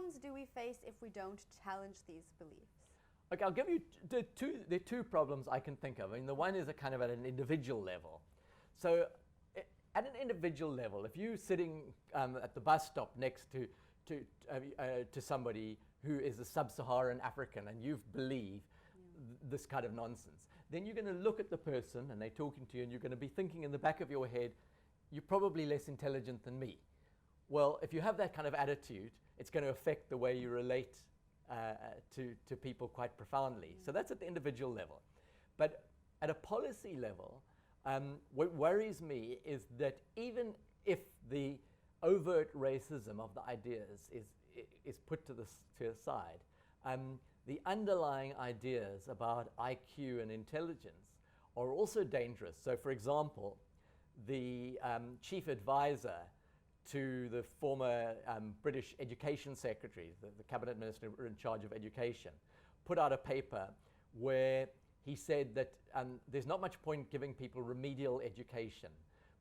problems do we face if we don't challenge these beliefs? Okay, I'll give you the two problems I can think of. I mean, the one is a kind of at an individual level. So at an individual level, if you're sitting at the bus stop next to somebody who is a sub-Saharan African and you believe this kind of nonsense, then you're going to look at the person and they're talking to you and you're going to be thinking in the back of your head, you're probably less intelligent than me. Well, if you have that kind of attitude, it's going to affect the way you relate to people quite profoundly. So that's at the individual level. But at a policy level, what worries me is that even if the overt racism of the ideas is put to the side, the underlying ideas about IQ and intelligence are also dangerous. So, for example, the chief advisor to the former British Education Secretary, the cabinet minister in charge of education, put out a paper where he said that there's not much point giving people remedial education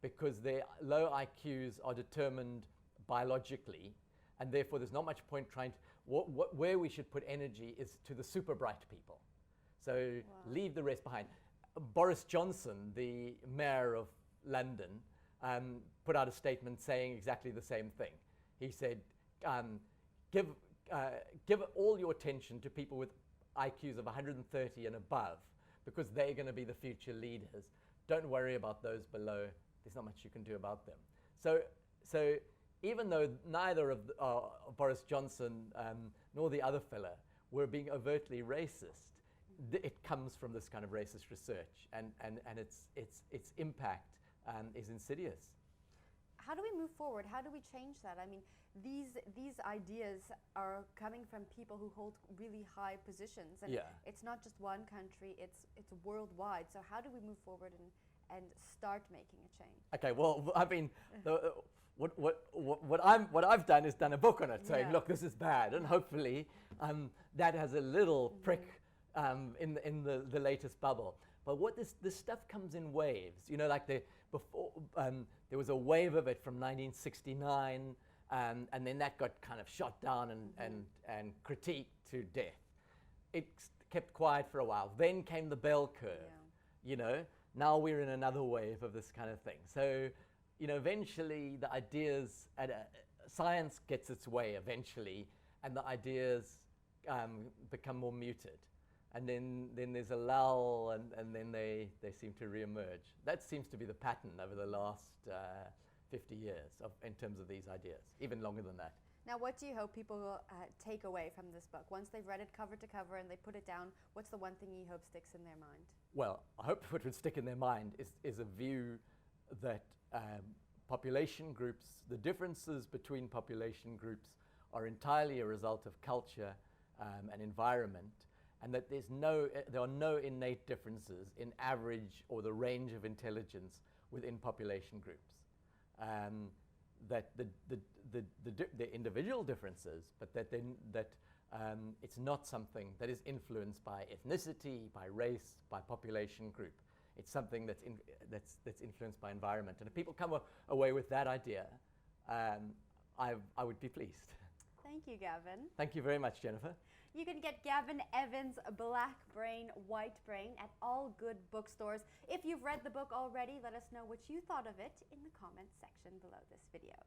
because their low IQs are determined biologically, and therefore there's not much point trying to, where we should put energy is to the super bright people. So leave the rest behind. Boris Johnson, the mayor of London, put out a statement saying exactly the same thing. He said, give all your attention to people with IQs of 130 and above, because they're going to be the future leaders. Don't worry about those below. There's not much you can do about them. So even though neither of Boris Johnson nor the other fella were being overtly racist, it comes from this kind of racist research, and its impact is insidious. How do we move forward? How do we change that? I mean, these ideas are coming from people who hold really high positions, and it's not just one country; it's worldwide. So how do we move forward and start making a change? Okay, well, I mean, what I've done is done a book on it, saying, look, this is bad, and hopefully that has a little prick in the latest bubble. But what this stuff comes in waves, you know, like there was a wave of it from 1969, and then that got kind of shot down and critiqued to death. It kept quiet for a while. Then came the bell curve, you know. Now we're in another wave of this kind of thing. So, you know, eventually the ideas, science gets its way eventually, and the ideas become more muted. And then there's a lull, and then they seem to reemerge. That seems to be the pattern over the last 50 years in terms of these ideas, even longer than that. Now, what do you hope people will take away from this book? Once they've read it cover to cover and they put it down, what's the one thing you hope sticks in their mind? Well, I hope what would stick in their mind is a view that population groups, the differences between population groups are entirely a result of culture and environment, and that there are no innate differences in average or the range of intelligence within population groups. That the individual differences, but that it's not something that is influenced by ethnicity, by race, by population group. It's something that's influenced by environment. And if people come away with that idea, I would be pleased. Thank you, Gavin. Thank you very much, Jennifer. You can get Gavin Evans' Black Brain, White Brain at all good bookstores. If you've read the book already, let us know what you thought of it in the comments section below this video.